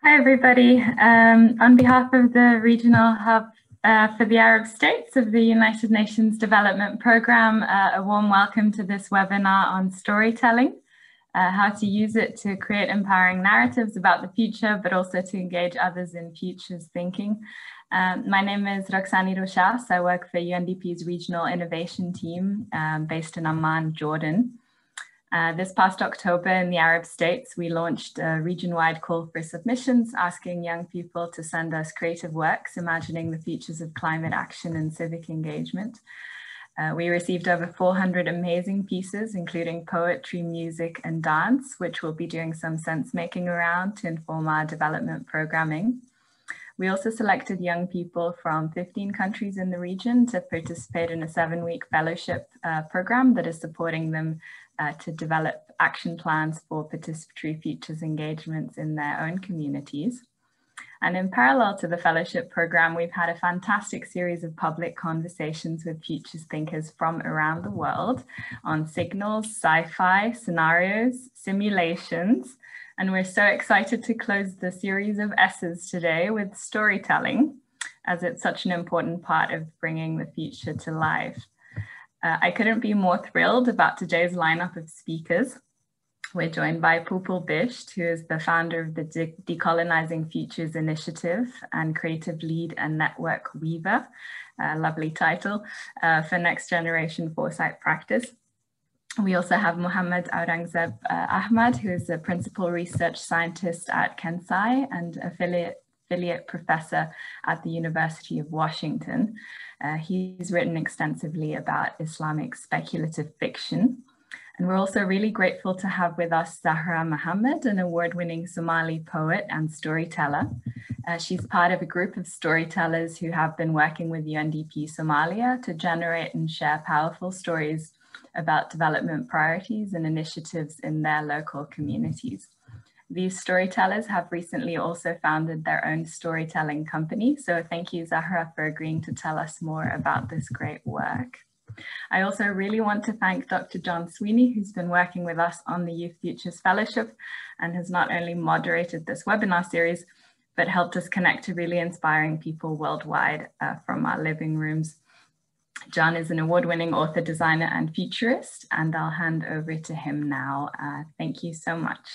Hi, everybody. On behalf of the Regional Hub for the Arab States of the United Nations Development Programme, a warm welcome to this webinar on storytelling, how to use it to create empowering narratives about the future, but also to engage others in futures thinking. My name is Roxani Roshas. I work for UNDP's Regional Innovation Team based in Amman, Jordan. This past October in the Arab States, we launched a region-wide call for submissions, asking young people to send us creative works, imagining the futures of climate action and civic engagement. We received over 400 amazing pieces, including poetry, music, and dance, which we'll be doing some sense-making around to inform our development programming. We also selected young people from 15 countries in the region to participate in a 7-week fellowship program that is supporting them to develop action plans for participatory futures engagements in their own communities. And in parallel to the fellowship program, we've had a fantastic series of public conversations with futures thinkers from around the world on signals, sci-fi, scenarios, simulations. And we're so excited to close the series of S's today with storytelling, as it's such an important part of bringing the future to life. I couldn't be more thrilled about today's lineup of speakers. We're joined by Pupul Bisht, who is the founder of the Decolonising Futures Initiative and creative lead and network weaver, lovely title, for next generation foresight practice. We also have Mohammed Aurangzeb Ahmad, who is a principal research scientist at Kensai and affiliate professor at the University of Washington. He's written extensively about Islamic speculative fiction. And we're also really grateful to have with us Zahra Mahamed, an award-winning Somali poet and storyteller. She's part of a group of storytellers who have been working with UNDP Somalia to generate and share powerful stories about development priorities and initiatives in their local communities. These storytellers have recently also founded their own storytelling company. So thank you, Zahra, for agreeing to tell us more about this great work. I also really want to thank Dr. John Sweeney, who's been working with us on the Youth Futures Fellowship and has not only moderated this webinar series, but helped us connect to really inspiring people worldwide from our living rooms. John is an award-winning author, designer, and futurist, and I'll hand over to him now. Thank you so much.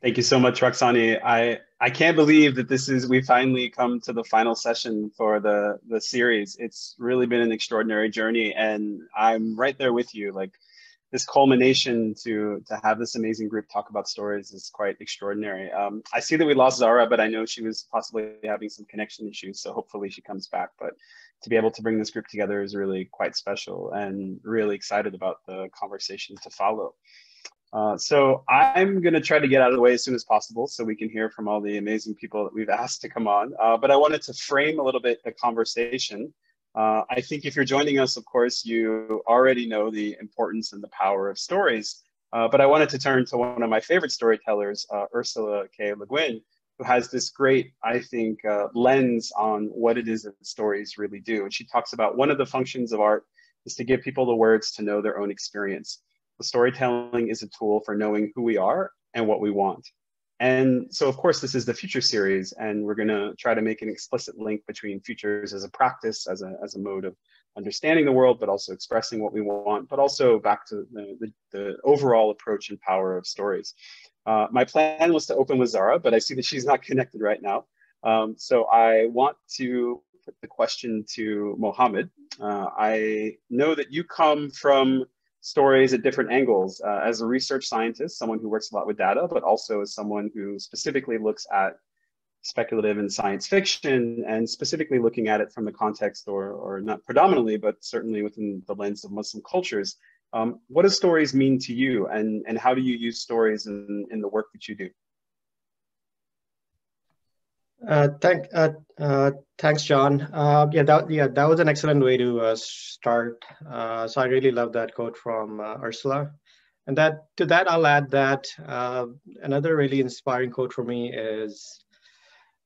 Thank you so much, Roxani. I can't believe that we finally come to the final session for the series. It's really been an extraordinary journey, and I'm right there with you. Like, this culmination to have this amazing group talk about stories is quite extraordinary. I see that we lost Zahra, but I know she was possibly having some connection issues, so hopefully she comes back. But to be able to bring this group together is really quite special, and really excited about the conversation to follow. So I'm going to try to get out of the way as soon as possible so we can hear from all the amazing people that we've asked to come on. But I wanted to frame a little bit the conversation. I think if you're joining us, of course, you already know the importance and the power of stories. But I wanted to turn to one of my favorite storytellers, Ursula K. Le Guin, who has this great, I think, lens on what it is that stories really do. And she talks about one of the functions of art is to give people the words to know their own experience. Storytelling is a tool for knowing who we are and what we want. And so, of course, this is the Future series, and we're going to try to make an explicit link between futures as a practice, as a mode of understanding the world, but also expressing what we want, but also back to the overall approach and power of stories. My plan was to open with Zahra, but I see that she's not connected right now. So I want to put the question to Mohammed. I know that you come from stories at different angles as a research scientist, someone who works a lot with data, but also as someone who specifically looks at speculative and science fiction, and specifically looking at it from the context, or not predominantly, but certainly within the lens of Muslim cultures. What do stories mean to you, and how do you use stories in the work that you do? Thanks, John. That was an excellent way to start. So I really love that quote from Ursula. And to that, I'll add that another really inspiring quote for me is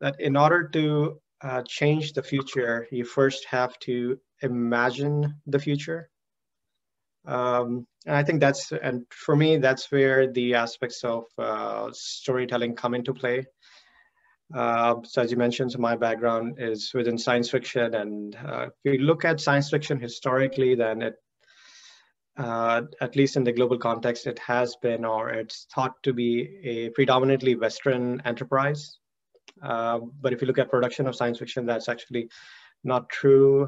that in order to change the future, you first have to imagine the future. And I think and for me, that's where the aspects of storytelling come into play. So as you mentioned, so my background is within science fiction, and if we look at science fiction historically, then it, at least in the global context, it has been, or it's thought to be, a predominantly Western enterprise. But if you look at production of science fiction, that's actually not true.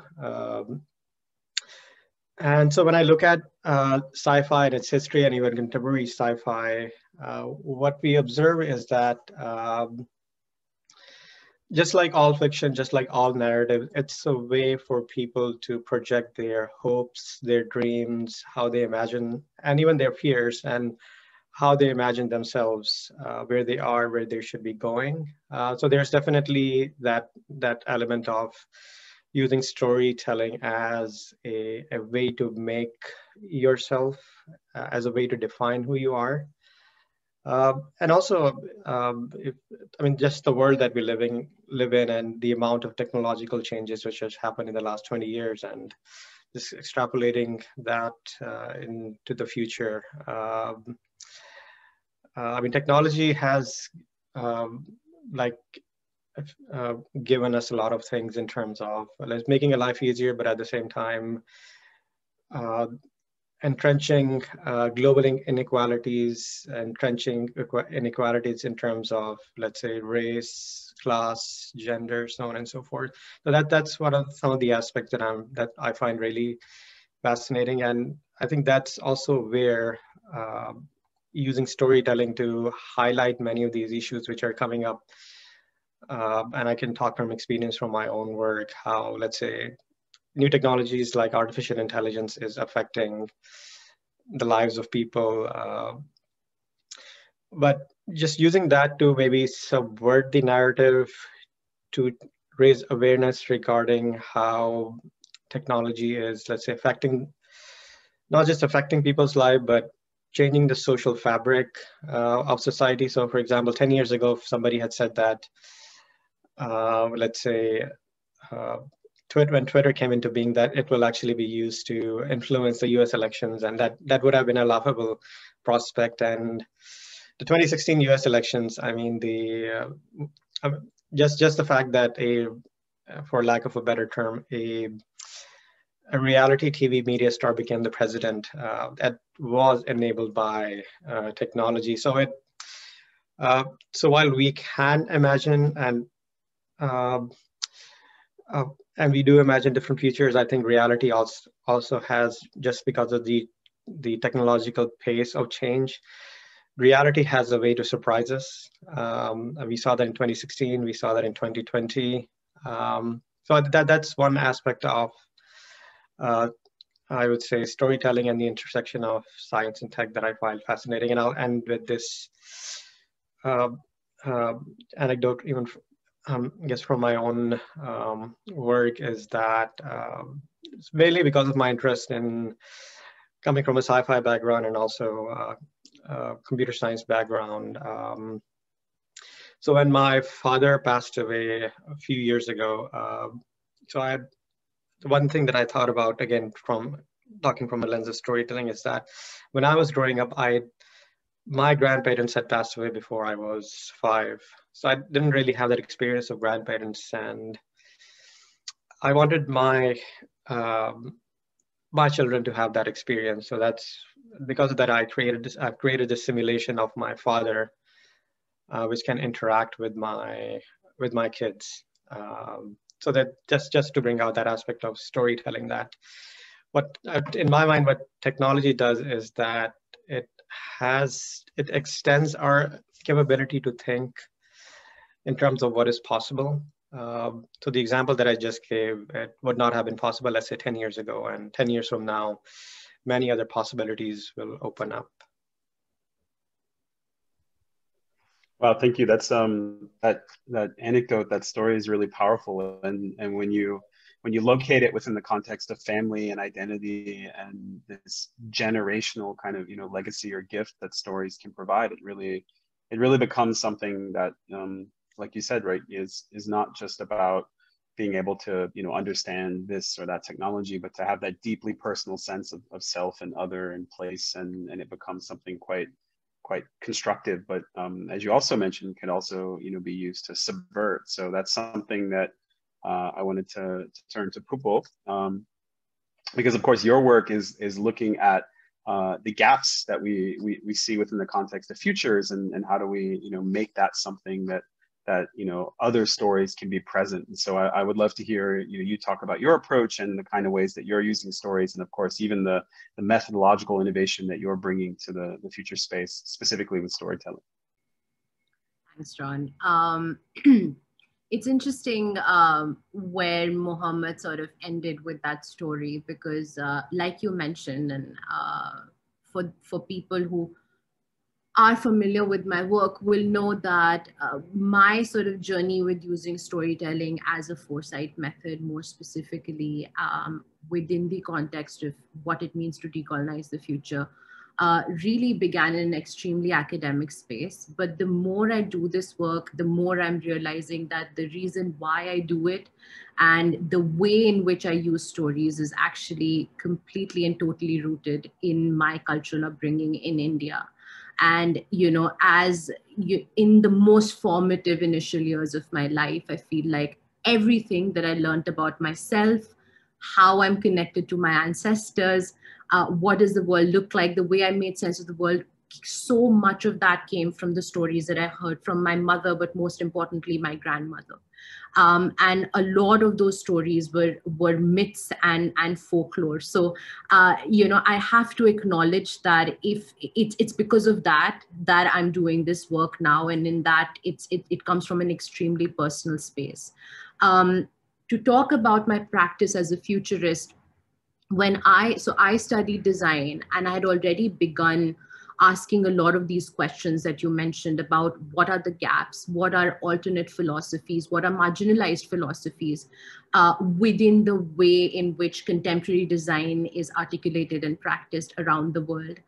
And so when I look at sci-fi and its history, and even contemporary sci-fi, what we observe is that just like all fiction, just like all narrative, it's a way for people to project their hopes, their dreams, how they imagine, and even their fears, and how they imagine themselves, where they are, where they should be going. So there's definitely that element of using storytelling as a way to make yourself, as a way to define who you are. And also, just the world that we live in, and the amount of technological changes which has happened in the last 20 years, and just extrapolating that into the future. Technology has given us a lot of things in terms of making a life easier, but at the same time, entrenching global inequalities, entrenching inequalities in terms of, let's say, race, class, gender, so on and so forth. So that's one of some of the aspects that I find really fascinating, and I think that's also where using storytelling to highlight many of these issues which are coming up. And I can talk from experience from my own work, how, let's say, new technologies like artificial intelligence is affecting the lives of people. But just using that to maybe subvert the narrative, to raise awareness regarding how technology is, let's say, not just affecting people's life, but changing the social fabric of society. So for example, 10 years ago, if somebody had said that, let's say, when Twitter came into being, that it will actually be used to influence the US elections, and that would have been a laughable prospect. And the 2016 US elections, I mean, just the fact that for lack of a better term, a reality TV media star became the president, that was enabled by technology. So so while we can imagine and we do imagine different futures, I think reality also has, just because of the technological pace of change, reality has a way to surprise us. We saw that in 2016, we saw that in 2020. So that's one aspect of, I would say, storytelling and the intersection of science and tech that I find fascinating. And I'll end with this anecdote, even I guess from my own work, is that it's mainly because of my interest in coming from a sci-fi background and also computer science background. So when my father passed away a few years ago, one thing that I thought about, again, from talking from a lens of storytelling, is that when I was growing up, my grandparents had passed away before I was 5. So I didn't really have that experience of grandparents, and I wanted my children to have that experience. So that's because of that, I've created this simulation of my father, which can interact with my kids. So that just to bring out that aspect of storytelling, that in my mind, what technology does is that it extends our capability to think in terms of what is possible. So the example that I just gave, it would not have been possible, let's say, 10 years ago, and 10 years from now, many other possibilities will open up. Wow, thank you. That's that anecdote, that story is really powerful, and when you locate it within the context of family and identity and this generational kind of legacy or gift that stories can provide, it really becomes something that, like you said, right, is not just about being able to, you know, understand this or that technology, but to have that deeply personal sense of self and other and place, and it becomes something quite constructive. But as you also mentioned, can also, you know, be used to subvert. So that's something that I wanted to turn to Pupul, because of course your work is looking at the gaps that we see within the context of futures, and how do we, you know, make that something that you know, other stories can be present. And so I would love to hear you talk about your approach and the kind of ways that you're using stories, and of course even the methodological innovation that you're bringing to the future space, specifically with storytelling. Thanks, John. It's interesting where Mohammed sort of ended with that story, because like you mentioned, and for people who are familiar with my work will know that my sort of journey with using storytelling as a foresight method, more specifically within the context of what it means to decolonize the future, really began in an extremely academic space. But the more I do this work, the more I'm realizing that the reason why I do it and the way in which I use stories is actually completely and totally rooted in my cultural upbringing in India. And, you know, in the most formative initial years of my life, I feel like everything that I learned about myself, how I'm connected to my ancestors, what does the world look like, the way I made sense of the world, so much of that came from the stories that I heard from my mother, but most importantly, my grandmother. And a lot of those stories were myths and folklore. So, you know, I have to acknowledge that if it's because of that I'm doing this work now, and in that it comes from an extremely personal space. To talk about my practice as a futurist, so I studied design, and I had already begun asking a lot of these questions that you mentioned about what are the gaps, what are alternate philosophies, what are marginalized philosophies within the way in which contemporary design is articulated and practiced around the world,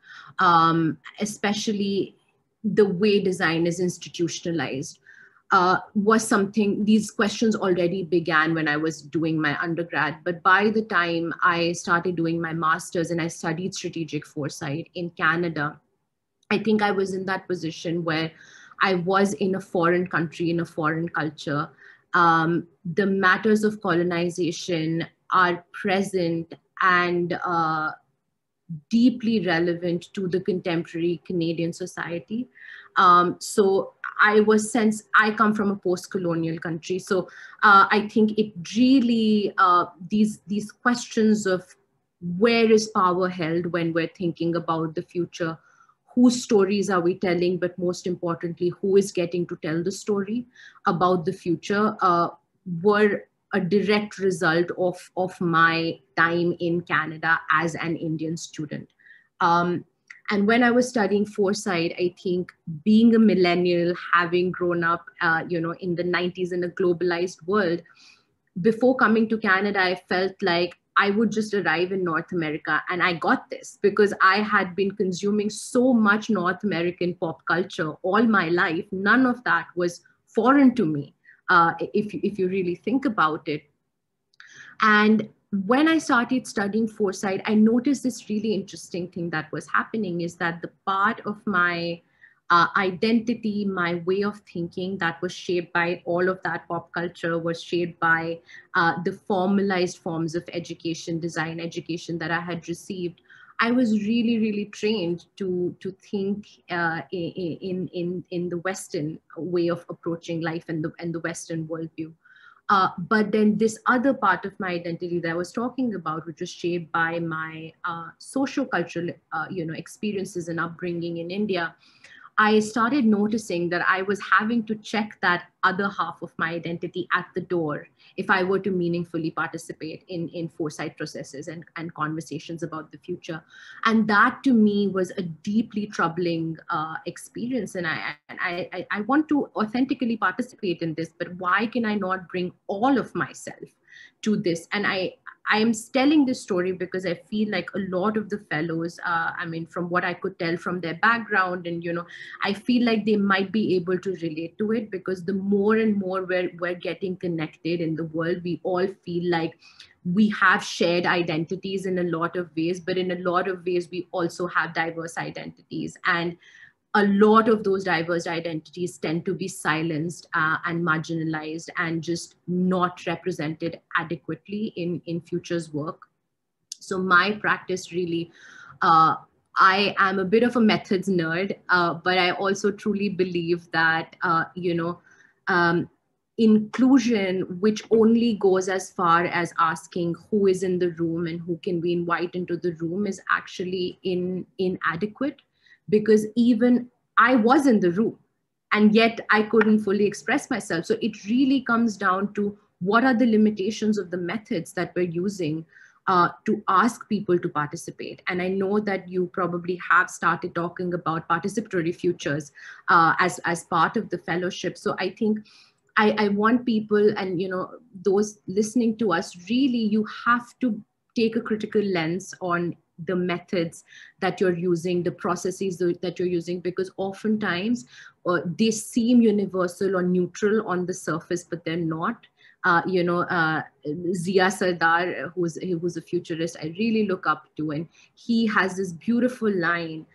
especially the way design is institutionalized. Was something, these questions already began when I was doing my undergrad. But by the time I started doing my master's and I studied strategic foresight in Canada, I think I was in that position where I was in a foreign country, in a foreign culture. The matters of colonization are present and deeply relevant to the contemporary Canadian society. So I come from a post-colonial country. So I think it really, these questions of where is power held when we're thinking about the future, whose stories are we telling, but most importantly, who is getting to tell the story about the future, were a direct result of my time in Canada as an Indian student. And when I was studying foresight, I think being a millennial, having grown up, you know, in the 90s in a globalized world, before coming to Canada, I felt like I would just arrive in North America, and I got this because I had been consuming so much North American pop culture all my life. None of that was foreign to me, if you really think about it. And when I started studying foresight, I noticed this really interesting thing that was happening is that the part of my identity, my way of thinking that was shaped by all of that pop culture was shaped by the formalized forms of education, design education that I had received. I was really, really trained to think in the Western way of approaching life and the Western worldview. But then this other part of my identity that I was talking about, which was shaped by my socio-cultural you know, experiences and upbringing in India, I started noticing that I was having to check that other half of my identity at the door if I were to meaningfully participate in foresight processes and conversations about the future. And that to me was a deeply troubling experience. And I want to authentically participate in this, but why can I not bring all of myself to this? And I'm telling this story because I feel like a lot of the fellows, I mean, from what I could tell from their background, and, you know, I feel like they might be able to relate to it, because the more and more we're getting connected in the world, we all feel like we have shared identities in a lot of ways, but in a lot of ways, we also have diverse identities. And a lot of those diverse identities tend to be silenced and marginalized and just not represented adequately in futures work. So my practice really, I am a bit of a methods nerd, but I also truly believe that, you know, inclusion, which only goes as far as asking who is in the room and who can we invite into the room, is actually inadequate. Because even I was in the room and yet I couldn't fully express myself. So it really comes down to what are the limitations of the methods that we're using to ask people to participate. And I know that you probably have started talking about participatory futures as part of the fellowship. So I think I want people, and, you know, those listening to us, really, you have to take a critical lens on the methods that you're using, the processes that you're using, because oftentimes they seem universal or neutral on the surface, but they're not. You know, Zia Sardar, who's a futurist, I really look up to, and he has this beautiful line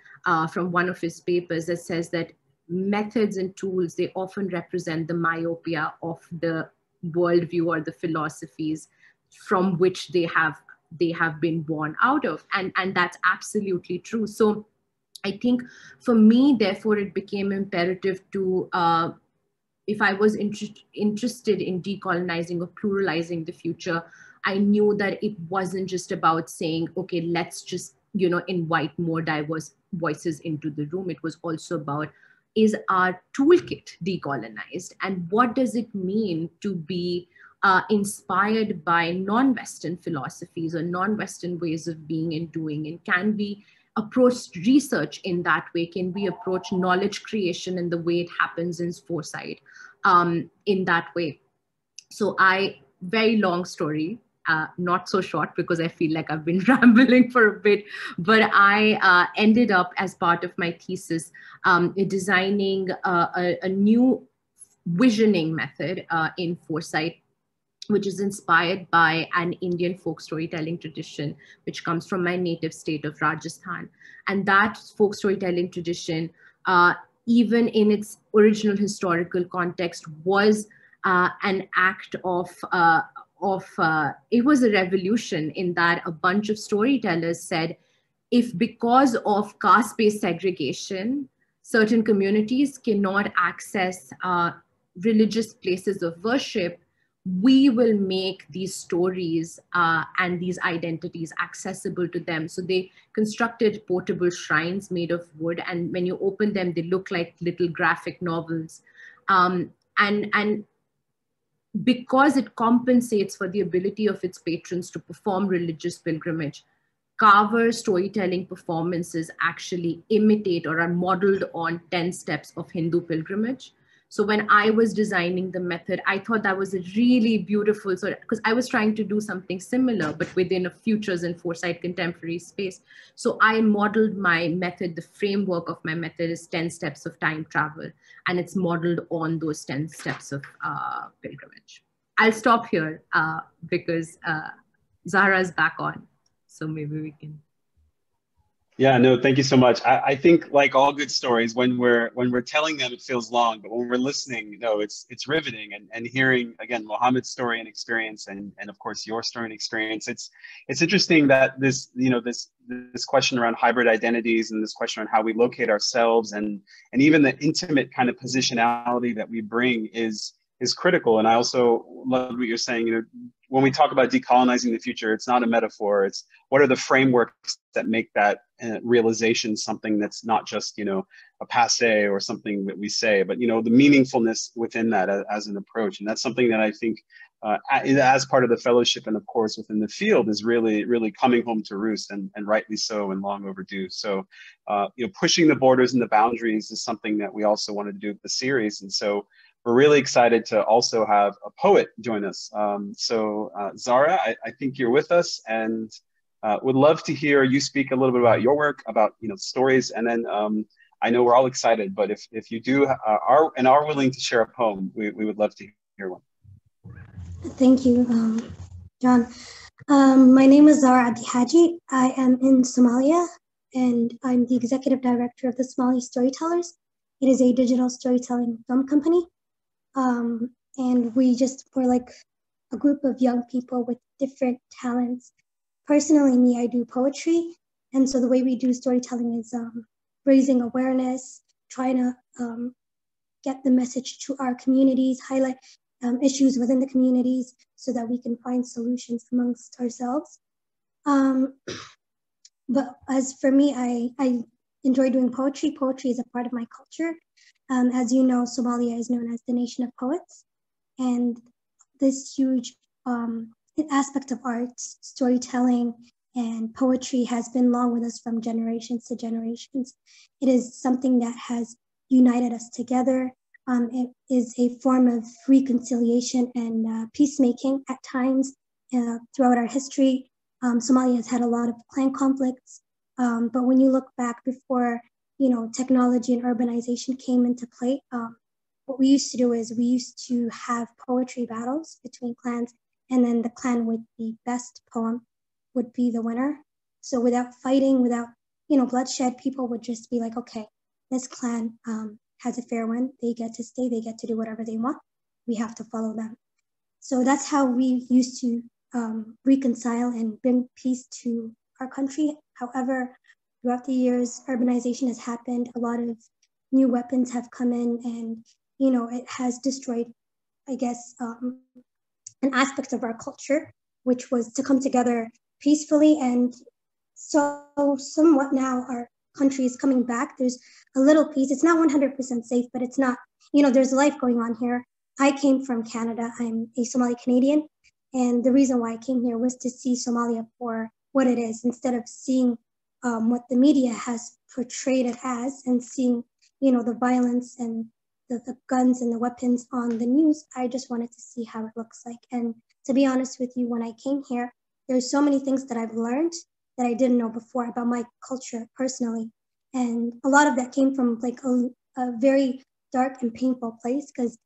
from one of his papers that says that methods and tools, they often represent the myopia of the worldview or the philosophies from which they have been born out of. And that's absolutely true. So I think for me, therefore, it became imperative to, if I was interested in decolonizing or pluralizing the future, I knew that it wasn't just about saying, okay, let's just, you know, invite more diverse voices into the room. It was also about, is our toolkit decolonized? And what does it mean to be inspired by non-Western philosophies or non-Western ways of being and doing? And can we approach research in that way? Can we approach knowledge creation and the way it happens in Foresight in that way? So very long story, not so short because I feel like I've been rambling for a bit, but I ended up, as part of my thesis, designing a new visioning method in Foresight, which is inspired by an Indian folk storytelling tradition, which comes from my native state of Rajasthan. And that folk storytelling tradition, even in its original historical context, was an act of it was a revolution, in that a bunch of storytellers said, if because of caste-based segregation, certain communities cannot access religious places of worship, we will make these stories and these identities accessible to them. So they constructed portable shrines made of wood, and when you open them, they look like little graphic novels. And because it compensates for the ability of its patrons to perform religious pilgrimage, carver storytelling performances actually imitate or are modeled on 10 steps of Hindu pilgrimage. So when I was designing the method, I thought that was a really beautiful, because I was trying to do something similar, but within a futures and Foresight contemporary space. So I modeled my method, the framework of my method is 10 steps of time travel, and it's modeled on those 10 steps of pilgrimage. I'll stop here because Zahra's back on, so maybe we can. Yeah, no, thank you so much. I think, like all good stories, when we're telling them, it feels long, but when we're listening, no, it's riveting. And hearing, again, Mohammed's story and experience, and of course your story and experience, it's interesting that this, you know, this question around hybrid identities and this question on how we locate ourselves and even the intimate kind of positionality that we bring is critical. And I also love what you're saying, you know, when we talk about decolonizing the future, it's not a metaphor. It's what are the frameworks that make that realization something that's not just, you know, a passe or something that we say, but, you know, the meaningfulness within that as an approach. And that's something that I think as part of the fellowship and of course within the field is really, really coming home to roost, and rightly so, and long overdue. So, you know, pushing the borders and the boundaries is something that we also wanted to do with the series. And so we're really excited to also have a poet join us. Zahra, I think you're with us, and would love to hear you speak a little bit about your work, about stories, and then I know we're all excited, but if you do are willing to share a poem, we would love to hear one. Thank you, John. My name is Zahra Haji. I am in Somalia, and I'm the executive director of the Somali Storytellers. It is a digital storytelling film company. And we're like a group of young people with different talents. Personally, me, I do poetry. And so the way we do storytelling is raising awareness, trying to get the message to our communities, highlight issues within the communities so that we can find solutions amongst ourselves. But as for me, I enjoy doing poetry. Poetry is a part of my culture. As you know, Somalia is known as the nation of poets. And this huge aspect of arts, storytelling, and poetry has been long with us from generations to generations. It is something that has united us together. It is a form of reconciliation and peacemaking at times throughout our history. Somalia has had a lot of clan conflicts, but when you look back before, technology and urbanization came into play, what we used to do is we used to have poetry battles between clans, and then the clan with the best poem would be the winner. So without fighting, without bloodshed, people would just be like, okay, this clan has a fair win. They get to stay. They get to do whatever they want. We have to follow them. So that's how we used to reconcile and bring peace to our country. However, throughout the years, urbanization has happened. A lot of new weapons have come in, and it has destroyed, I guess, an aspect of our culture, which was to come together peacefully. And so somewhat now our country is coming back. There's a little peace. It's not 100% safe, but it's not, there's life going on here. I came from Canada. I'm a Somali Canadian. And the reason why I came here was to see Somalia for what it is, instead of seeing what the media has portrayed it as, and seeing, the violence and the guns and the weapons on the news. I just wanted to see how it looks like. And to be honest with you, when I came here, there's so many things that I've learned that I didn't know before about my culture personally. And a lot of that came from like a very dark and painful place, because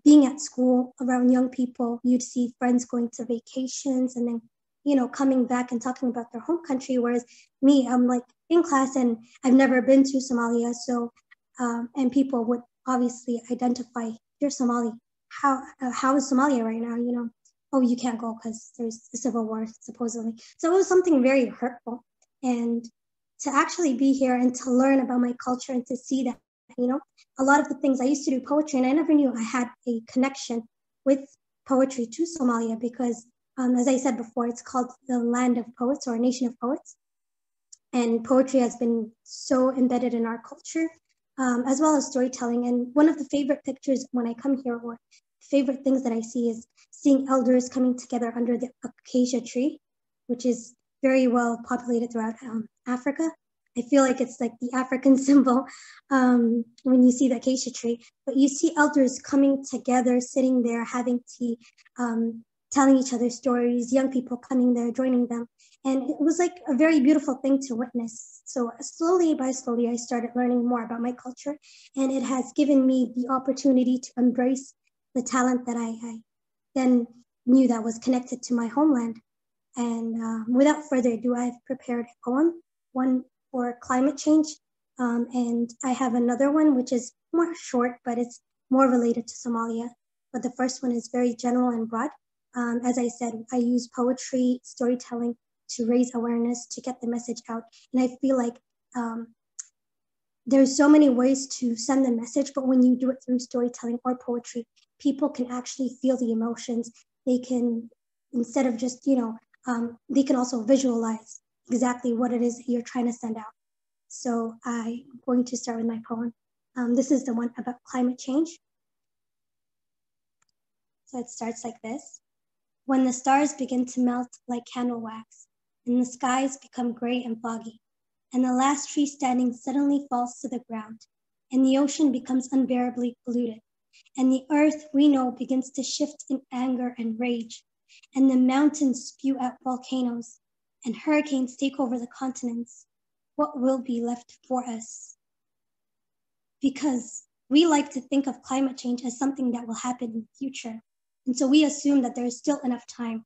being at school around young people, you'd see friends going to vacations and then, coming back and talking about their home country. Whereas me, I'm like in class and I've never been to Somalia. So, and people would obviously identify, you're Somali. How is Somalia right now? Oh, you can't go because there's a civil war, supposedly. So it was something very hurtful. And to actually be here and to learn about my culture and to see that, a lot of the things I used to do poetry, and I never knew I had a connection with poetry to Somalia, because as I said before, it's called the land of poets, or a nation of poets. And poetry has been so embedded in our culture, as well as storytelling. And one of the favorite pictures when I come here, or favorite things that I see, is seeing elders coming together under the acacia tree, which is very well populated throughout Africa. I feel like it's like the African symbol when you see the acacia tree. But you see elders coming together, sitting there, having tea, telling each other stories, young people coming there, joining them. And it was like a very beautiful thing to witness. So slowly by slowly, I started learning more about my culture. And it has given me the opportunity to embrace the talent that I then knew that was connected to my homeland. And without further ado, I've prepared a poem, one for climate change. And I have another one, which is more short, but it's more related to Somalia. But the first one is very general and broad. As I said, I use poetry, storytelling to raise awareness, to get the message out. And I feel like there's so many ways to send the message, but when you do it through storytelling or poetry, people can actually feel the emotions. They can, instead of just, they can also visualize exactly what it is that you're trying to send out. So I'm going to start with my poem. This is the one about climate change. So it starts like this. When the stars begin to melt like candle wax, and the skies become gray and foggy, and the last tree standing suddenly falls to the ground, and the ocean becomes unbearably polluted, And the earth we know begins to shift in anger and rage, and the mountains spew out volcanoes, and hurricanes take over the continents, what will be left for us? Because we like to think of climate change as something that will happen in the future. And so we assume that there is still enough time.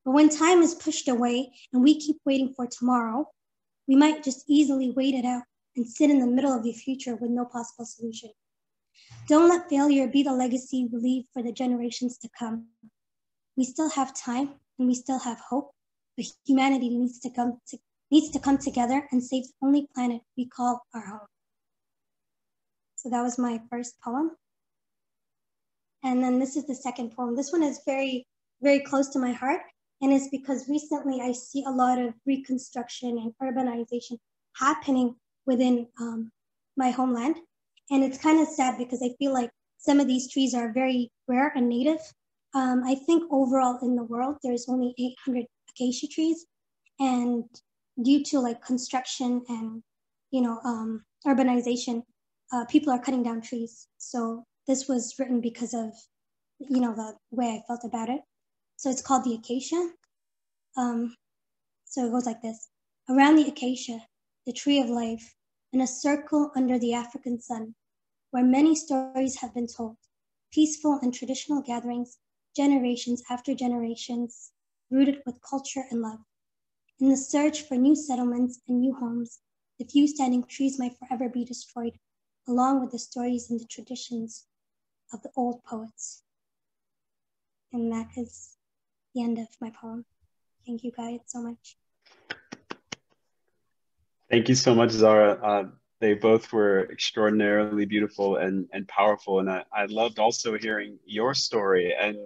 But when time is pushed away and we keep waiting for tomorrow, we might just easily wait it out and sit in the middle of the future with no possible solution. Don't let failure be the legacy we leave for the generations to come. We still have time and we still have hope, but humanity needs to come together and save the only planet we call our home. So that was my first poem. And then this is the second poem. This one is very, very close to my heart. And it's because recently I see a lot of reconstruction and urbanization happening within my homeland. And it's kind of sad because I feel like some of these trees are very rare and native. I think overall in the world, there's only 800 acacia trees. And due to like construction and, urbanization, people are cutting down trees. So this was written because of, the way I felt about it. So it's called The Acacia. So it goes like this. Around the acacia, the tree of life, in a circle under the African sun, where many stories have been told, peaceful and traditional gatherings, generations after generations, rooted with culture and love. In the search for new settlements and new homes, the few standing trees might forever be destroyed, along with the stories and the traditions of the old poets. And that is the end of my poem. Thank you guys so much. Thank you so much, Zahra. They both were extraordinarily beautiful and powerful. And I loved also hearing your story. And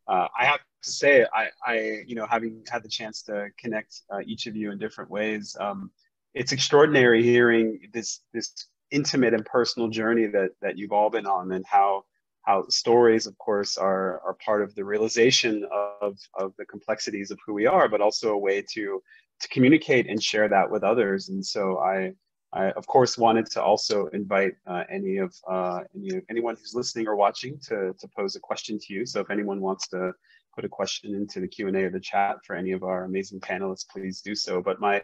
I have to say, I having had the chance to connect each of you in different ways, it's extraordinary hearing this intimate and personal journey that you've all been on, and how stories, of course, are part of the realization of the complexities of who we are, but also a way to communicate and share that with others. And so I of course wanted to also invite anyone who's listening or watching to pose a question to you. So if anyone wants to put a question into the Q&A or the chat for any of our amazing panelists, please do so. But my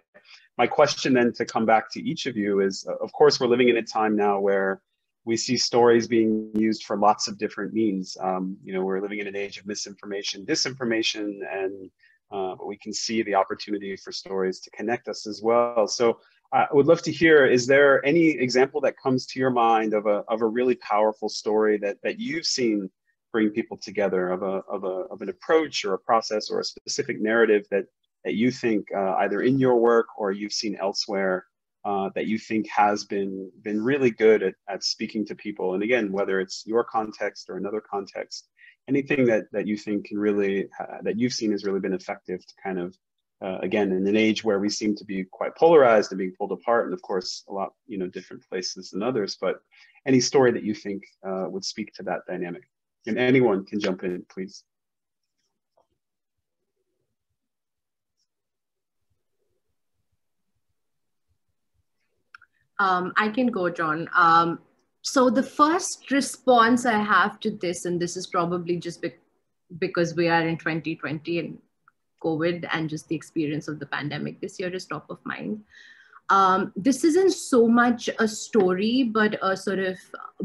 question then, to come back to each of you, is, of course, we're living in a time now where we see stories being used for lots of different means. We're living in an age of misinformation, disinformation, and but we can see the opportunity for stories to connect us as well. So I would love to hear, is there any example that comes to your mind of a really powerful story that you've seen bring people together, of an approach or a process or a specific narrative that you think either in your work or you've seen elsewhere that you think has been really good at speaking to people? And again, whether it's your context or another context, anything that you think can really, that you've seen has really been effective to kind of, again, in an age where we seem to be quite polarized and being pulled apart, and of course, a lot, different places than others, but any story that you think would speak to that dynamic. And anyone can jump in, please. I can go, John. So the first response I have to this, and this is probably just because we are in 2020 and COVID and just the experience of the pandemic this year is top of mind. This isn't so much a story, but a sort of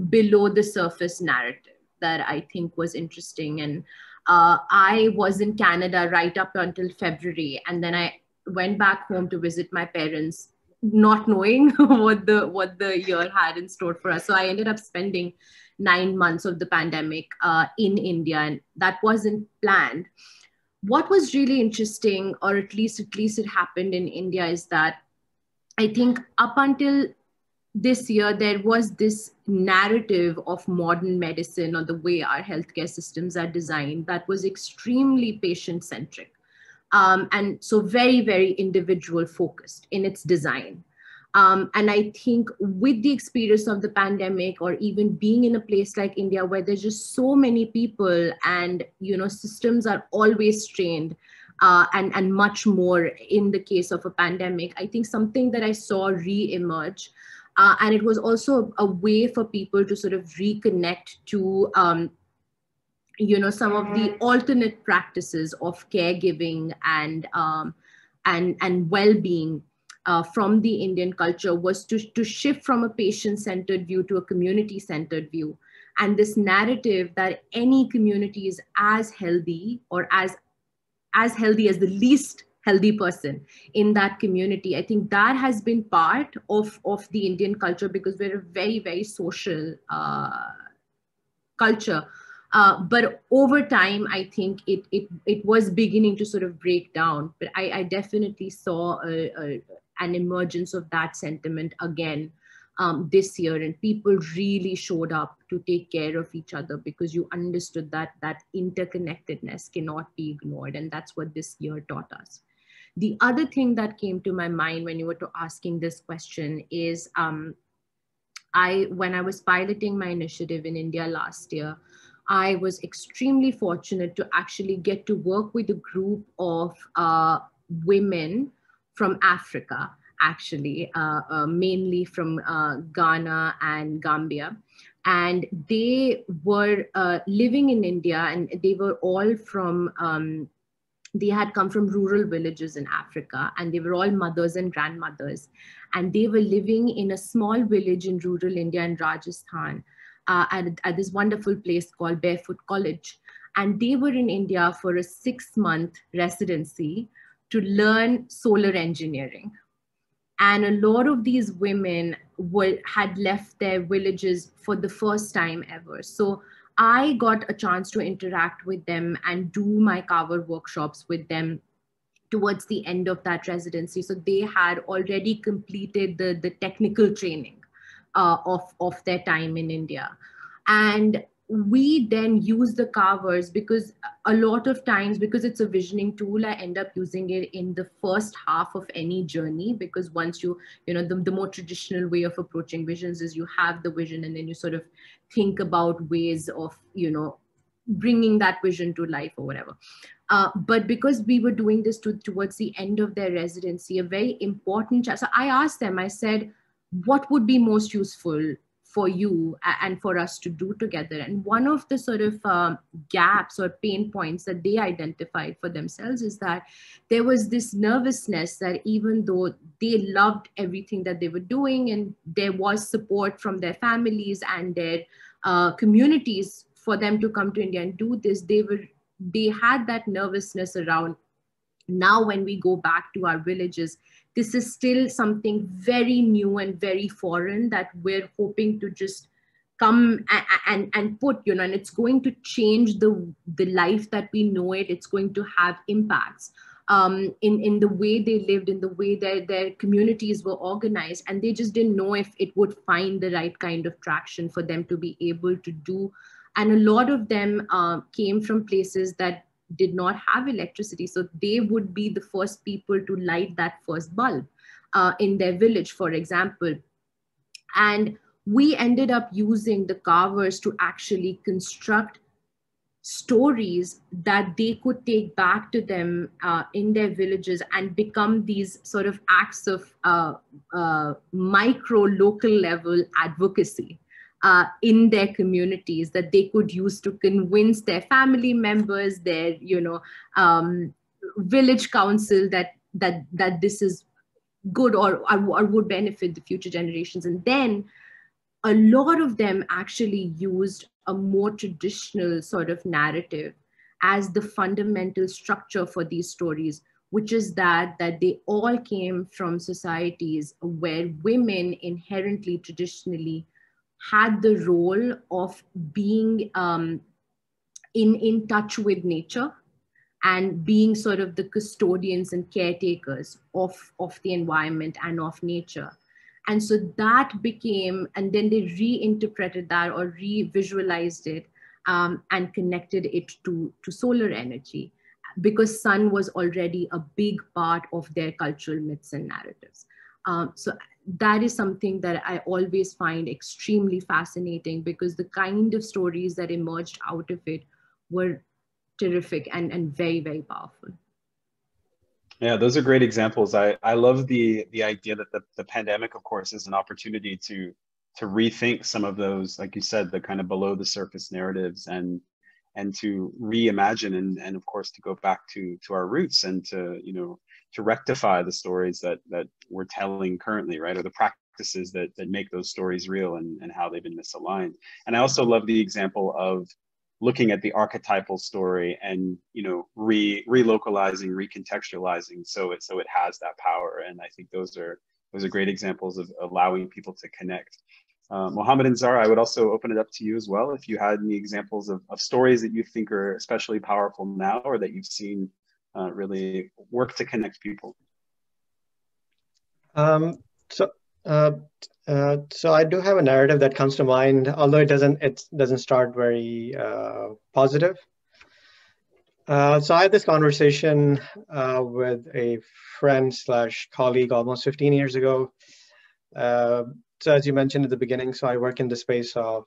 below the surface narrative that I think was interesting. And I was in Canada right up until February, and then I went back home to visit my parents, not knowing what the year had in store for us. So I ended up spending 9 months of the pandemic in India, and that wasn't planned. What was really interesting, or at least it happened in India, is that I think up until this year, there was this narrative of modern medicine, or the way our healthcare systems are designed, that was extremely patient-centric. And so very, very individual focused in its design. And I think with the experience of the pandemic, or even being in a place like India, where there's just so many people and, systems are always strained, and much more in the case of a pandemic, I think something that I saw re-emerge And it was also a way for people to sort of reconnect to, you know, some of the alternate practices of caregiving and well-being from the Indian culture, was to shift from a patient-centered view to a community-centered view. And this narrative that any community is as healthy, or as healthy as the least healthy person in that community. I think that has been part of the Indian culture, because we're a very, very social culture. But over time, I think it was beginning to sort of break down. But I definitely saw an emergence of that sentiment again this year, and people really showed up to take care of each other, because you understood that interconnectedness cannot be ignored, and that's what this year taught us. The other thing that came to my mind when you were asking this question is, when I was piloting my initiative in India last year, I was extremely fortunate to actually get to work with a group of women from Africa, actually, mainly from Ghana and Gambia. And they were living in India, and they were all from, they had come from rural villages in Africa, and they were all mothers and grandmothers. And they were living in a small village in rural India in Rajasthan, at this wonderful place called Barefoot College. And they were in India for a 6-month residency to learn solar engineering. And a lot of these women had left their villages for the first time ever. So I got a chance to interact with them and do my cover workshops with them towards the end of that residency. So they had already completed the technical training of their time in India. And we then use the carvers, because a lot of times, because it's a visioning tool, I end up using it in the first half of any journey, because once you know, the more traditional way of approaching visions is you have the vision, and then you sort of think about ways of, you know, bringing that vision to life or whatever. But because we were doing this towards the end of their residency, a very important, so I asked them, I said, what would be most useful for you and for us to do together? And one of the sort of gaps or pain points that they identified for themselves is that there was this nervousness that even though they loved everything that they were doing, and there was support from their families and their communities for them to come to India and do this, they had that nervousness around, now when we go back to our villages, this is still something very new and very foreign that we're hoping to just come and put, you know, and it's going to change the life that we know it. It's going to have impacts in the way they lived, in the way their communities were organized, and they just didn't know if it would find the right kind of traction for them to be able to do. And a lot of them came from places that did not have electricity. So they would be the first people to light that first bulb in their village, for example. And we ended up using the carvers to actually construct stories that they could take back to them in their villages and become these sort of acts of micro local level advocacy in their communities that they could use to convince their family members, their, you know, village council that this is good or would benefit the future generations. And then a lot of them actually used a more traditional sort of narrative as the fundamental structure for these stories, which is that they all came from societies where women inherently, traditionally, had the role of being in touch with nature and being sort of the custodians and caretakers of the environment and of nature. And so that became, and then they reinterpreted that or re-visualized it and connected it to solar energy, because sun was already a big part of their cultural myths and narratives. So that is something that I always find extremely fascinating, because the kind of stories that emerged out of it were terrific and very, very powerful. Yeah, those are great examples. I love the idea that the pandemic, of course, is an opportunity to rethink some of those, like you said, the kind of below the surface narratives, and to reimagine and of course to go back to our roots, and to, you know, to rectify the stories that we're telling currently, right? Or the practices that make those stories real, and how they've been misaligned. And I also love the example of looking at the archetypal story and, you know, relocalizing, recontextualizing, so it has that power. And I think those are great examples of allowing people to connect. Mohammed and Zahra, I would also open it up to you as well, if you had any examples of stories that you think are especially powerful now, or that you've seen really work to connect people. Um, so, uh, so I do have a narrative that comes to mind, although it doesn't start very positive. So I had this conversation with a friend slash colleague almost 15 years ago. So as you mentioned at the beginning, so I work in the space of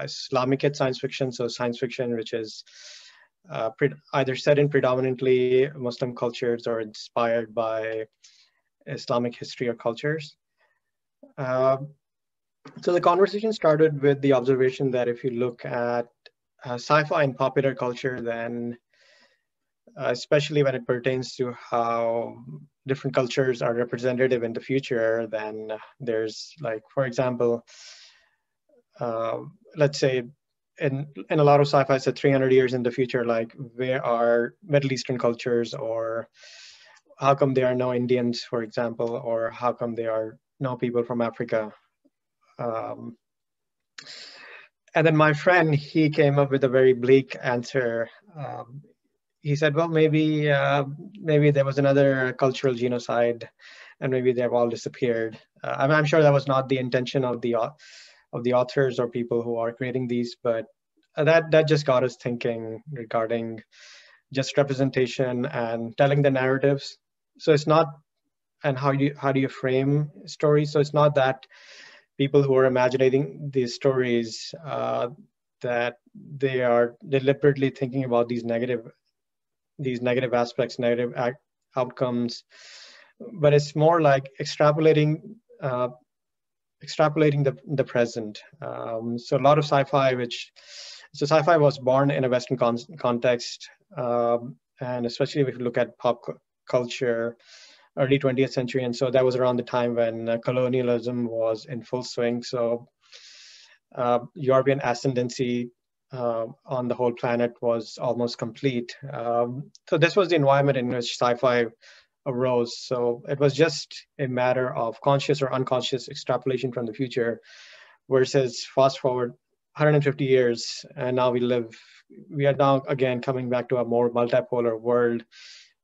Islamic science fiction. So science fiction, which is either set in predominantly Muslim cultures or inspired by Islamic history or cultures. So the conversation started with the observation that if you look at sci-fi and popular culture, then especially when it pertains to how different cultures are representative in the future, then there's, like, for example, let's say in a lot of sci-fi, it's 300 years in the future, like where are Middle Eastern cultures, or how come there are no Indians, for example, or how come there are no people from Africa? And then my friend, he came up with a very bleak answer. He said, well, maybe there was another cultural genocide, and maybe they've all disappeared. I'm sure that was not the intention of the authors or people who are creating these, but that just got us thinking regarding just representation and telling the narratives. So it's not, and how do you frame stories? So it's not that people who are imagining these stories that they are deliberately thinking about these negative aspects, negative outcomes, but it's more like extrapolating the present. So a lot of sci-fi, sci-fi was born in a Western context, and especially if you look at pop culture, early 20th century, and so that was around the time when colonialism was in full swing. So European ascendancy on the whole planet was almost complete. So this was the environment in which sci-fi arose. So it was just a matter of conscious or unconscious extrapolation from the future, versus fast forward 150 years, and now we are now again coming back to a more multipolar world,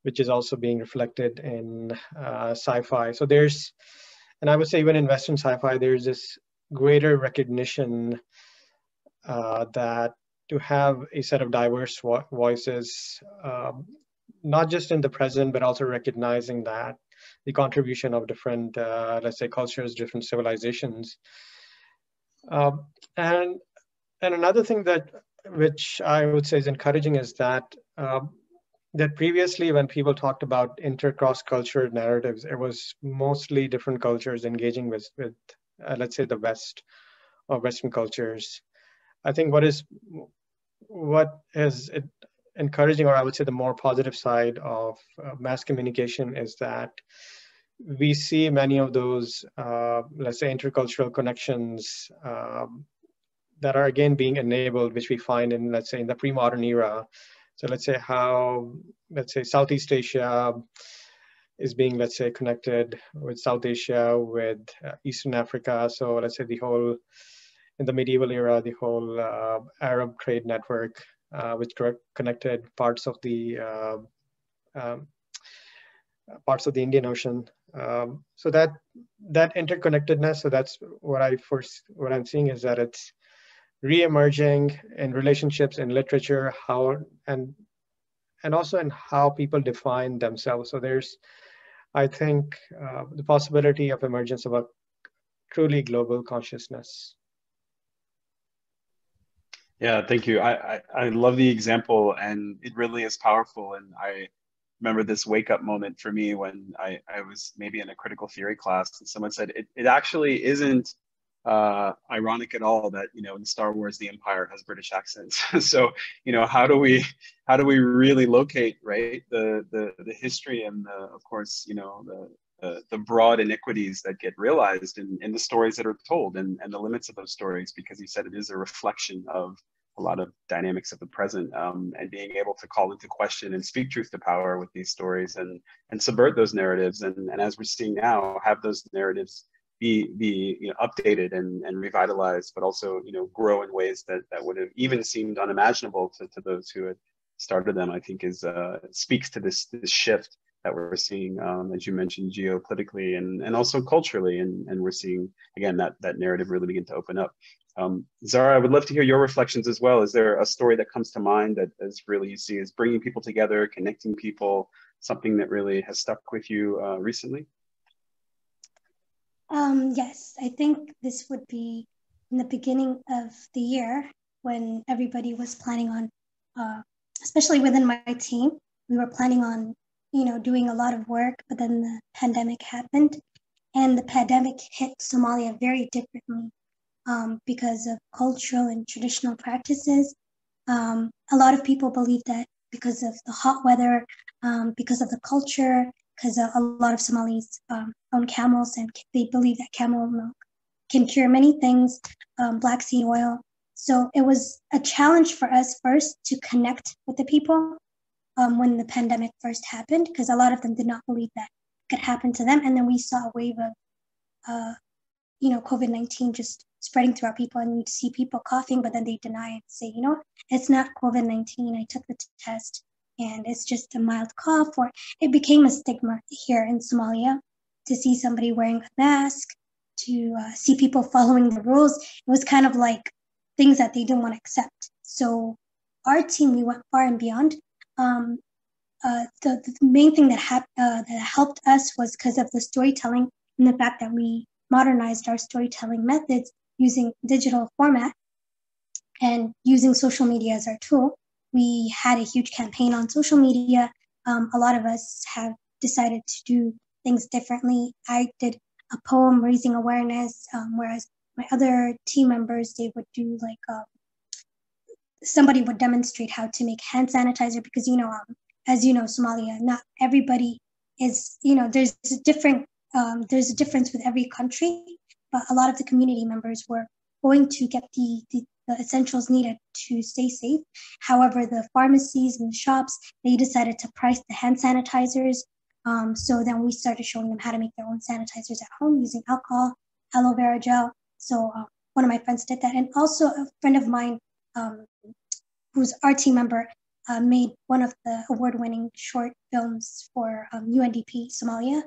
which is also being reflected in sci-fi. So and I would say even in Western sci-fi, there's this greater recognition that to have a set of diverse voices, not just in the present, but also recognizing that the contribution of different, let's say, cultures, different civilizations. And another thing which I would say is encouraging is that that previously when people talked about inter-cross-cultural narratives, it was mostly different cultures engaging with let's say, the West or Western cultures. I think what is encouraging, or I would say the more positive side of mass communication, is that we see many of those, let's say, intercultural connections that are again being enabled, which we find in, let's say, in the pre-modern era. So let's say Southeast Asia is being, let's say, connected with South Asia, with Eastern Africa. So let's say in the medieval era, the whole Arab trade network, which connected parts of the Indian Ocean. So that interconnectedness. So that's what I'm seeing, is that it's re-emerging in relationships, in literature, and also in how people define themselves. So there's, I think, the possibility of emergence of a truly global consciousness. Yeah, thank you. I love the example, and it really is powerful. And remember this wake up moment for me when I was maybe in a critical theory class and someone said, it actually isn't ironic at all that, you know, in Star Wars, the Empire has British accents. So, you know, how do we really locate, right, the history and of course, you know, the broad iniquities that get realized in the stories that are told and the limits of those stories, because you said it is a reflection of a lot of dynamics of the present, and being able to call into question and speak truth to power with these stories and subvert those narratives. And as we're seeing now, have those narratives be you know, updated and revitalized, but also, you know, grow in ways that would have even seemed unimaginable to those who had started them, I think is speaks to this shift that we're seeing, as you mentioned, geopolitically and also culturally. And we're seeing, again, that narrative really begin to open up. Zahra, I would love to hear your reflections as well. Is there a story that comes to mind that is really you see as bringing people together, connecting people, something that really has stuck with you recently? Yes, I think this would be in the beginning of the year when everybody was planning on, especially within my team, we were planning on, you know, doing a lot of work, but then the pandemic happened, and the pandemic hit Somalia very differently because of cultural and traditional practices. A lot of people believe that because of the hot weather, because of the culture, because a lot of Somalis own camels, and they believe that camel milk can cure many things, black seed oil. So it was a challenge for us first to connect with the people when the pandemic first happened, because a lot of them did not believe that could happen to them. And then we saw a wave of, you know, COVID-19 just spreading throughout people, and we'd see people coughing, but then they deny it, say, you know, it's not COVID-19. I took the test and it's just a mild cough. Or it became a stigma here in Somalia to see somebody wearing a mask, to see people following the rules. It was kind of like things that they didn't want to accept. So our team, we went far and beyond. The main thing that helped us was because of the storytelling and the fact that we modernized our storytelling methods using digital format and using social media as our tool. We had a huge campaign on social media. A lot of us have decided to do things differently. I did a poem raising awareness, whereas my other team members, they would do like, somebody would demonstrate how to make hand sanitizer, because, you know, as you know, Somalia, not everybody is, you know, there's a difference with every country, but a lot of the community members were going to get the essentials needed to stay safe. However, the pharmacies and the shops, they decided to price the hand sanitizers. So then we started showing them how to make their own sanitizers at home using alcohol, aloe vera gel. So one of my friends did that. And also a friend of mine, who's our team member, made one of the award-winning short films for UNDP Somalia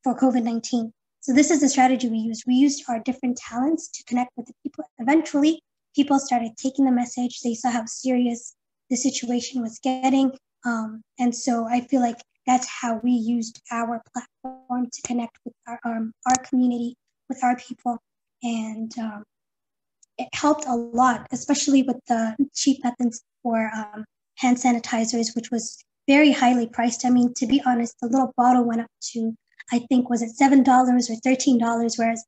for COVID-19. So this is the strategy we used. We used our different talents to connect with the people. Eventually, people started taking the message. They saw how serious the situation was getting. And so I feel like that's how we used our platform to connect with our community, with our people. And it helped a lot, especially with the cheap methods for hand sanitizers, which was very highly priced. I mean, to be honest, the little bottle went up to, I think, was it $7 or $13, whereas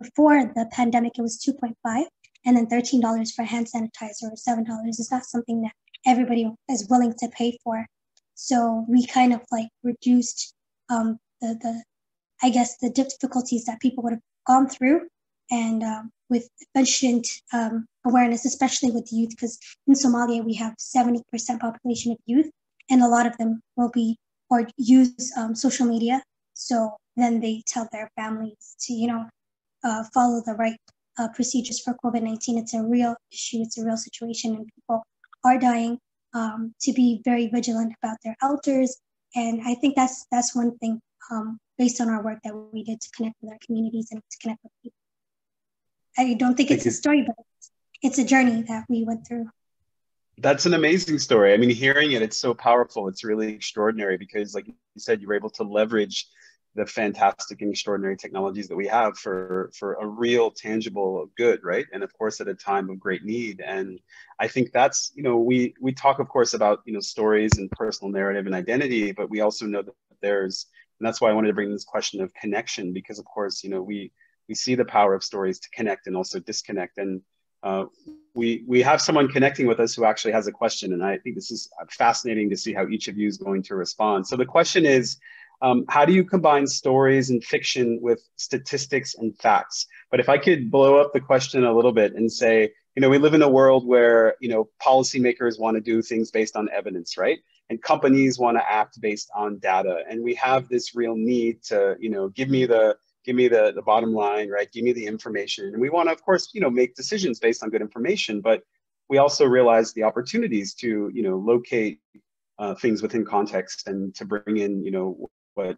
before the pandemic, it was 2.5, and then $13 for hand sanitizer or $7 is not something that everybody is willing to pay for. So we kind of like reduced I guess the difficulties that people would have gone through, and with efficient awareness, especially with youth, because in Somalia we have 70% population of youth, and a lot of them will be or use social media. So then they tell their families to, you know, follow the right procedures for COVID-19. It's a real issue. It's a real situation, and people are dying. To be very vigilant about their elders. And I think that's one thing based on our work that we did to connect with our communities and to connect with people. I don't think it's a story, but it's a journey that we went through. That's an amazing story. I mean, hearing it, it's so powerful. It's really extraordinary because, like you said, you were able to leverage the fantastic and extraordinary technologies that we have for a real tangible good, right? And of course, at a time of great need. And I think that's, we talk, of course, about, stories and personal narrative and identity, but we also know that and that's why I wanted to bring this question of connection, because of course, we see the power of stories to connect and also disconnect. And we have someone connecting with us who actually has a question. And I think this is fascinating to see how each of you is going to respond. So the question is, how do you combine stories and fiction with statistics and facts? But if I could blow up the question a little bit and say, we live in a world where, policymakers want to do things based on evidence, right? And companies want to act based on data. And we have this real need to, give me the bottom line, right? Give me the information. And we want to, of course, make decisions based on good information, but we also realize the opportunities to, locate things within context and to bring in, what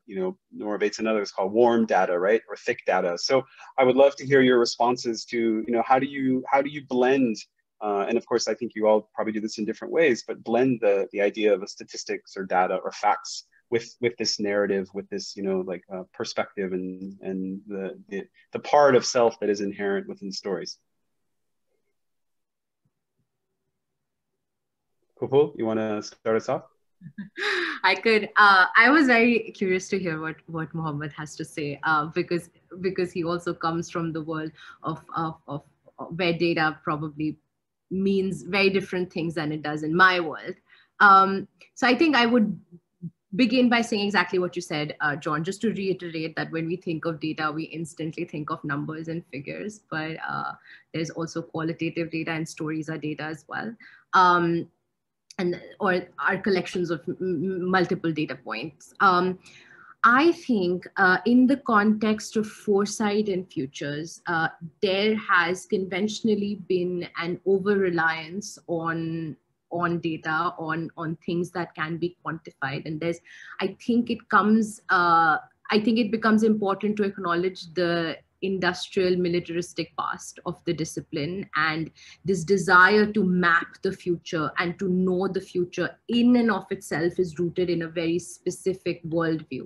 Nora Bates and others call warm data, right, or thick data. So I would love to hear your responses to, how do you blend, and of course I think you all probably do this in different ways, but blend the idea of a statistics or data or facts with this narrative, with this perspective and the part of self that is inherent within stories. Pupul, you want to start us off? I could. I was very curious to hear what Mohammed has to say, because he also comes from the world of where data probably means very different things than it does in my world. So I think I would begin by saying exactly what you said, John, just to reiterate that when we think of data, we instantly think of numbers and figures, but there's also qualitative data, and stories are data as well. Or are collections of multiple data points. I think in the context of foresight and futures, there has conventionally been an over-reliance on data, on things that can be quantified. And I think it becomes important to acknowledge the industrial militaristic past of the discipline, and this desire to map the future and to know the future in and of itself is rooted in a very specific worldview.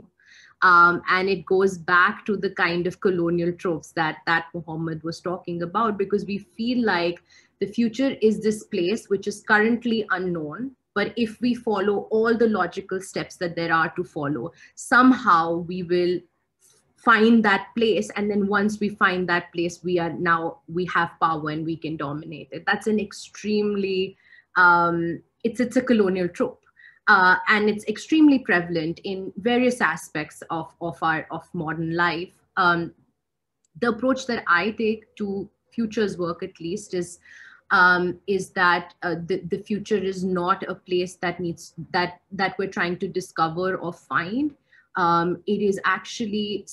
And it goes back to the kind of colonial tropes that Mohammed was talking about, because we feel like the future is this place which is currently unknown, but if we follow all the logical steps that there are to follow, somehow we will find that place. And then once we find that place, we have power and we can dominate it. That's an extremely, it's a colonial trope. And it's extremely prevalent in various aspects of modern life. The approach that I take to futures work, at least, is that the future is not a place that we're trying to discover or find. It is actually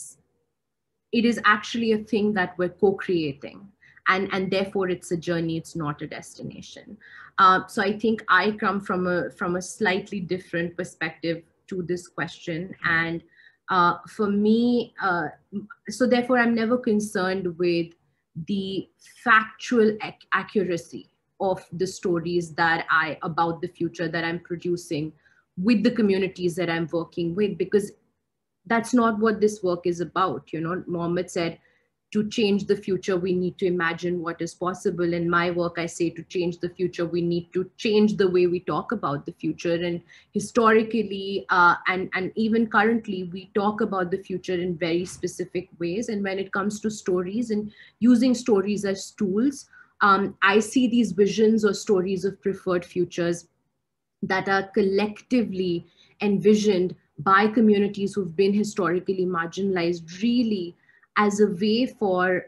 a thing that we're co-creating, and therefore it's a journey, it's not a destination. So I think I come from a slightly different perspective to this question, and for me, so therefore I'm never concerned with the factual accuracy of the stories about the future that I'm producing with the communities that I'm working with, because that's not what this work is about. Mohammed said, to change the future, we need to imagine what is possible. In my work, I say to change the future, we need to change the way we talk about the future. And historically, and even currently, we talk about the future in very specific ways. And when it comes to stories and using stories as tools, I see these visions or stories of preferred futures that are collectively envisioned by communities who've been historically marginalized, really as a way for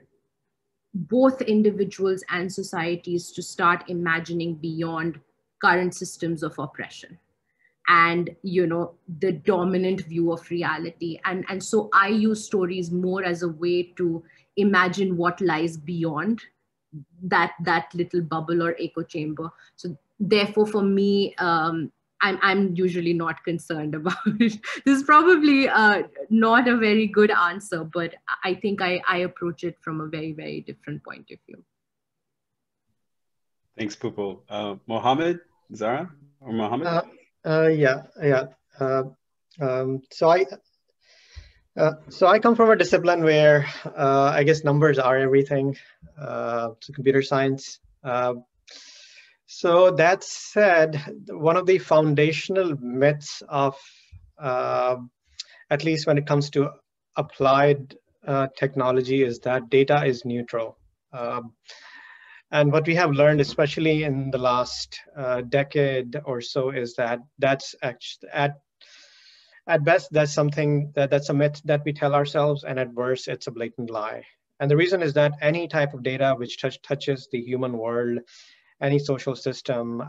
both individuals and societies to start imagining beyond current systems of oppression and the dominant view of reality. And so I use stories more as a way to imagine what lies beyond that little bubble or echo chamber. So therefore, for me, I'm usually not concerned about it. This is probably not a very good answer, but I think I approach it from a very, very different point of view. Thanks, Pupul. Mohammed, Zahra, or Mohammed? Yeah. So So I come from a discipline where I guess numbers are everything. So computer science. So that said, one of the foundational myths of, at least when it comes to applied technology, is that data is neutral. And what we have learned, especially in the last decade or so, is that that's actually at best that's something that's a myth that we tell ourselves, and at worst it's a blatant lie. And the reason is that any type of data which touches the human world, any social system,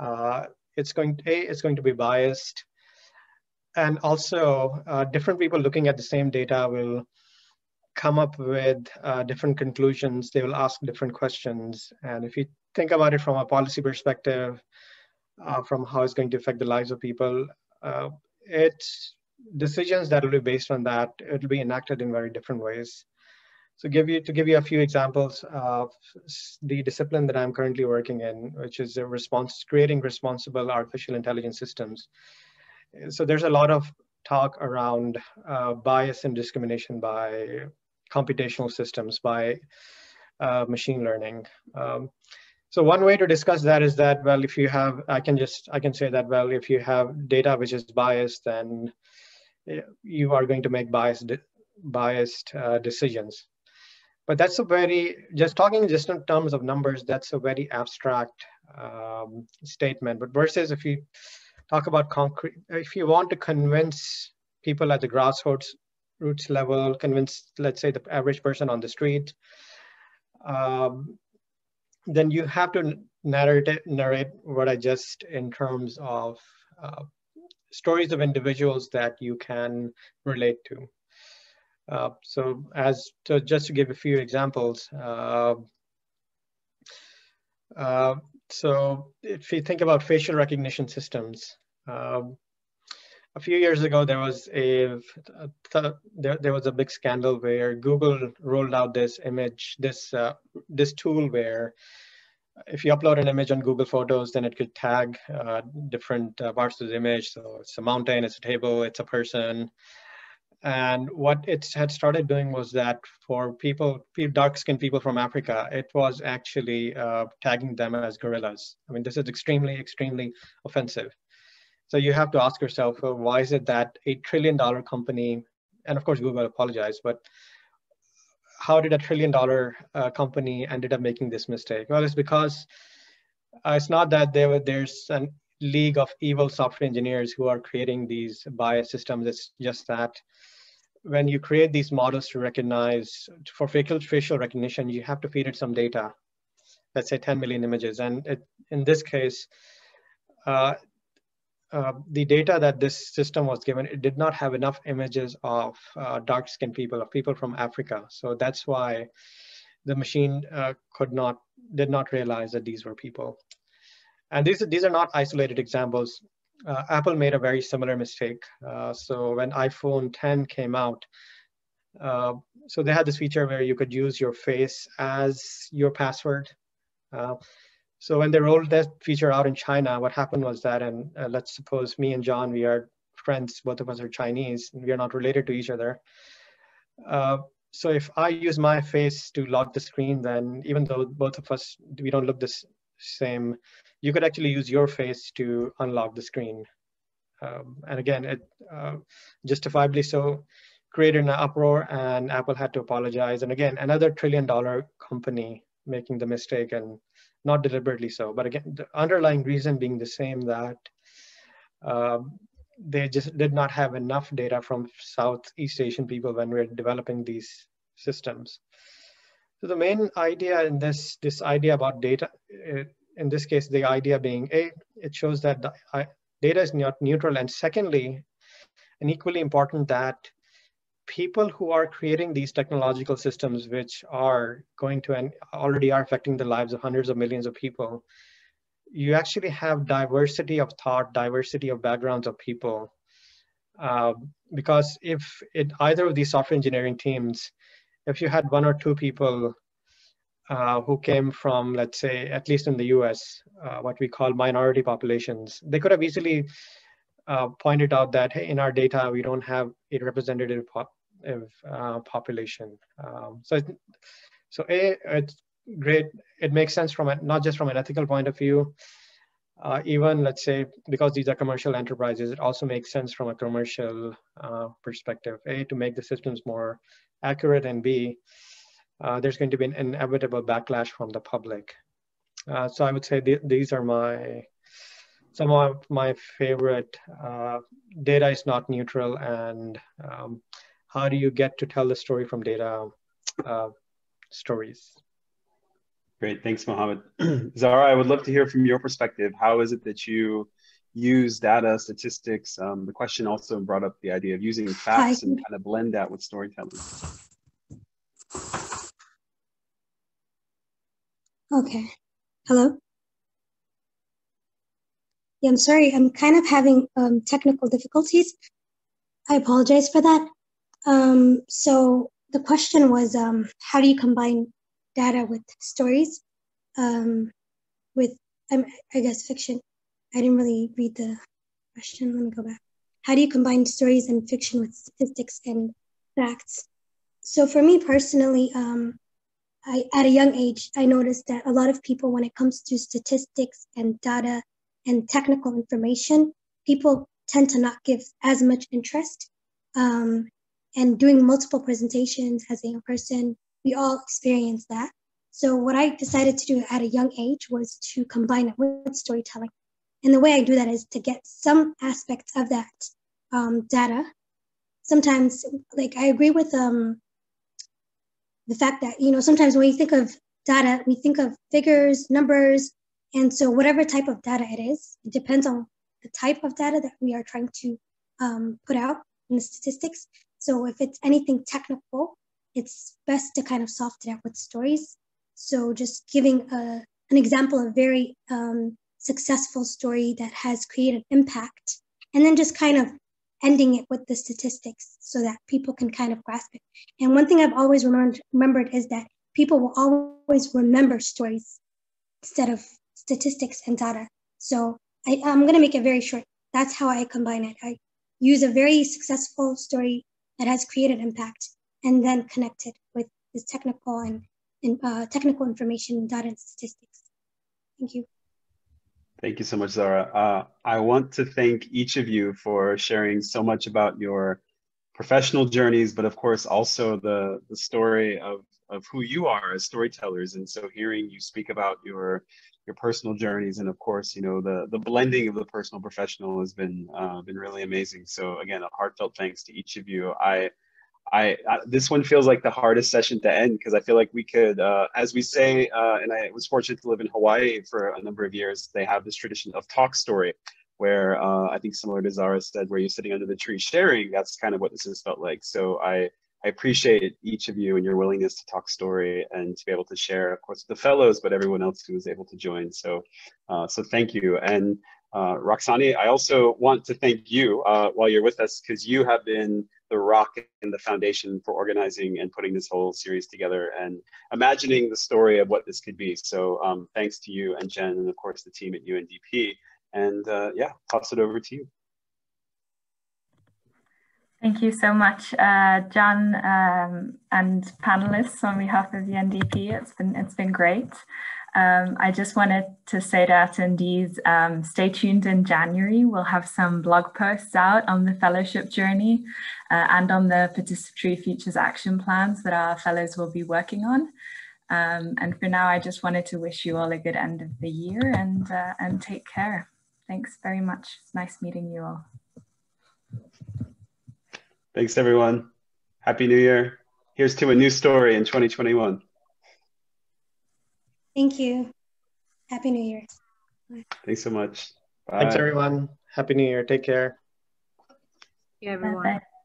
it's going to be biased, and also different people looking at the same data will come up with different conclusions. They will ask different questions, and if you think about it from a policy perspective, from how it's going to affect the lives of people, it's decisions that will be based on that. It will be enacted in very different ways. So to give you a few examples of the discipline that I'm currently working in, which is creating responsible artificial intelligence systems. So there's a lot of talk around bias and discrimination by computational systems, by machine learning. So one way to discuss that is that, well, if you have, I can say that, well, if you have data which is biased, then you are going to make biased decisions. But that's just in terms of numbers, that's a very abstract statement. But versus if you talk about concrete, if you want to convince people at the grassroots level, convince, let's say, the average person on the street, then you have to narrate what I just in terms of stories of individuals that you can relate to. So just to give a few examples, so if you think about facial recognition systems, a few years ago there was a big scandal where Google rolled out this tool where if you upload an image on Google Photos, then it could tag different parts of the image. So it's a mountain, it's a table, it's a person. And what it had started doing was that for dark-skinned people from Africa, it was actually tagging them as gorillas. I mean, this is extremely, extremely offensive. So you have to ask yourself, well, why is it that $1 trillion company, and of course Google apologized, but how did $1 trillion company ended up making this mistake? Well, it's because it's not that there's a league of evil software engineers who are creating these bias systems. It's just that when you create these models to recognize, for facial recognition, you have to feed it some data, let's say 10 million images. And in this case, the data that this system was given, it did not have enough images of dark-skinned people, of people from Africa. So that's why the machine did not realize that these were people. And these are not isolated examples. Apple made a very similar mistake. So when iPhone 10 came out, so they had this feature where you could use your face as your password. So when they rolled that feature out in China, what happened was that, and let's suppose me and John, we are friends, both of us are Chinese, and we are not related to each other. So if I use my face to lock the screen, then even though both of us, we don't look the same, you could actually use your face to unlock the screen. And again, it justifiably so created an uproar, and Apple had to apologize. And again, another $1 trillion company making the mistake, and not deliberately so. But again, the underlying reason being the same, that they just did not have enough data from Southeast Asian people when we're developing these systems. So the main idea in this idea about data, in this case, the idea being, it shows that the data is not neutral. And secondly, and equally important, that people who are creating these technological systems, which are going to and already are affecting the lives of hundreds of millions of people, you actually have diversity of thought, diversity of backgrounds of people. Because if either of these software engineering teams, if you had one or two people who came from, let's say, at least in the US, what we call minority populations, they could have easily pointed out that, hey, in our data, we don't have a representative population. So it's great. It makes sense from not just from an ethical point of view. Even let's say, because these are commercial enterprises, it also makes sense from a commercial perspective. A, to make the systems more accurate, and B, there's going to be an inevitable backlash from the public. So I would say these are some of my favorite. Data is not neutral, and how do you get to tell the story from data stories? Great, thanks, Mohammed. Zahra, I would love to hear from your perspective. How is it that you use data, statistics? The question also brought up the idea of using facts and kind of blend that with storytelling. Okay, hello? Yeah, I'm sorry, I'm kind of having technical difficulties. I apologize for that. So the question was, how do you combine data with stories, with, I guess, fiction? I didn't really read the question. Let me go back. How do you combine stories and fiction with statistics and facts? So for me personally, at a young age, I noticed that a lot of people, when it comes to statistics and data and technical information, people tend to not give as much interest. And doing multiple presentations as a young person, we all experience that. So what I decided to do at a young age was to combine it with storytelling. And the way I do that is to get some aspects of that data. Sometimes, like, I agree with the fact that, sometimes when we think of data, we think of figures, numbers. And so whatever type of data it is, it depends on the type of data that we are trying to put out in the statistics. So if it's anything technical, it's best to kind of soften it out with stories. So just giving an example of a very successful story that has created impact, and then just kind of ending it with the statistics so that people can kind of grasp it. And one thing I've always remembered is that people will always remember stories instead of statistics and data. So I'm going to make it very short. That's how I combine it. I use a very successful story that has created impact, and then connect it with this technical and technical information, data, and statistics. Thank you. Thank you so much, Zahra. I want to thank each of you for sharing so much about your professional journeys, but of course also the story of who you are as storytellers. And so hearing you speak about your personal journeys, and of course, the blending of the personal professional has been really amazing. So again, a heartfelt thanks to each of you. I this one feels like the hardest session to end, because I feel like we could, as we say, and I was fortunate to live in Hawaii for a number of years. They have this tradition of talk story, where I think similar to Zahra said, where you're sitting under the tree sharing. That's kind of what this has felt like. So I appreciate each of you and your willingness to talk story and to be able to share, of course, with the fellows, but everyone else who was able to join. So thank you. And Roxani, I also want to thank you while you're with us, because you have been the rock and the foundation for organizing and putting this whole series together and imagining the story of what this could be. So thanks to you and Jen, and of course the team at UNDP. And yeah, toss it over to you. Thank you so much, John, and panelists on behalf of UNDP. It's been great. I just wanted to say to attendees, stay tuned in January. We'll have some blog posts out on the fellowship journey and on the participatory futures action plans that our fellows will be working on. And for now, I just wanted to wish you all a good end of the year, and take care. Thanks very much. It's nice meeting you all. Thanks, everyone. Happy New Year. Here's to a new story in 2021. Thank you. Happy New Year. Thanks so much. Bye. Thanks, everyone. Happy New Year. Take care. Yeah, everyone. Bye-bye.